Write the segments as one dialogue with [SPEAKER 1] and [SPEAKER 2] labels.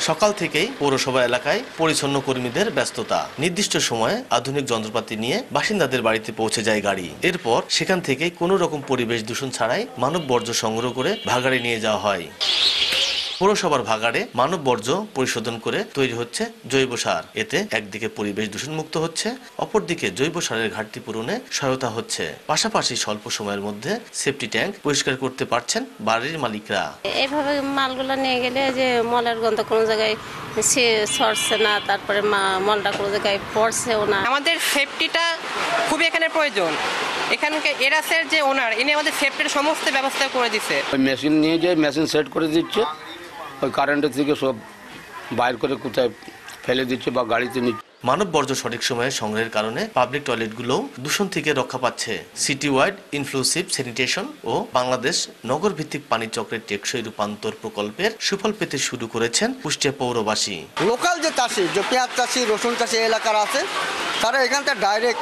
[SPEAKER 1] সকাল থেকেই পৌরসভা এলাকায় পরিচ্ছন্ন কর্মীদের ব্যস্ততা। নির্দিষ্ট সময়ে আধুনিক যন্ত্রপাতি নিয়ে বাসিন্দাদের বাড়িতে পৌঁছে যায় গাড়ি। এরপর সেখান থেকে কোনো রকম পরিবেশ দূষণ ছাড়াই মানব বর্জ্য সংগ্রহ করে ভাগাড়ে নিয়ে যাওয়া হয়। পৌরসভার ভাগাড়ে মানব বর্জ্য পরিশোধন করে তৈরি হচ্ছে জৈব সার। এতে একদিকে পরিবেশ দূষণ মুক্ত হচ্ছে, অপরদিকে জৈব সারের ঘাটতি পূরণে সহায়তা হচ্ছে। পাশাপাশি স্বল্প সময়ের মধ্যে সেফটি ট্যাঙ্ক পরিষ্কার করতে পারছেন বাড়ির মালিকরা।
[SPEAKER 2] এইভাবে মালগুলো নিয়ে গেলে যে মলের গন্ধ কোনো জায়গায় সরছে না, তারপরে মলটা কোনো জায়গায় পড়ছেও না।
[SPEAKER 3] আমাদের সেফটিটা খুবই এখানে প্রয়োজন। এখানকার এরাসের যে ওনার ইনি আমাদের সেফটির সমস্ত ব্যবস্থা করে দিচ্ছে।
[SPEAKER 4] ওই মেশিন নিয়ে যে মেশিন সেট করে দিচ্ছে, ওই কারেন্টের থেকে সব বাইর করে কোথায় ফেলে দিচ্ছে বা গাড়িতে নিচ্ছে।
[SPEAKER 1] মানব বর্জ্য সঠিক সময়ে সংগ্রহের কারণে পাবলিক টয়লেটগুলো দূষণ থেকে রক্ষা পাচ্ছে। সিটি ওয়াইড ইনক্লুসিভ স্যানিটেশন ও বাংলাদেশ নগর ভিত্তিক পানি চক্রের টেকসই রূপান্তর প্রকল্পের সুফল পেতে শুরু করেছেন কুষ্টিয়া পৌরবাসী।
[SPEAKER 5] লোকাল যে চাষি, যে পেঁয়াজ চাষি, রসুন চাষি এলাকার আছে, তারা এখান থেকে ডাইরেক্ট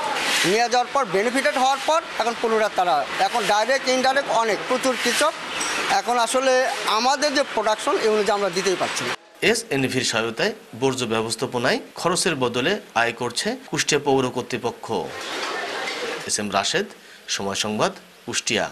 [SPEAKER 5] নিয়ে যাওয়ার পর বেনিফিটেড হওয়ার পর এখন পুনরায় তারা এখন ডাইরেক্ট ইনডাইরেক্ট অনেক প্রচুর কৃষক এখন আসলে আমাদের যে প্রোডাকশন এই অনুযায়ী আমরা দিতেই পারছি না।
[SPEAKER 1] এসএনভির সহায়তায় বর্জ্য ব্যবস্থাপনায় খরচের বদলে আয় করছে কুষ্টিয়া পৌর কর্তৃপক্ষ। এস এম রাশেদ, সময় সংবাদ, কুষ্টিয়া।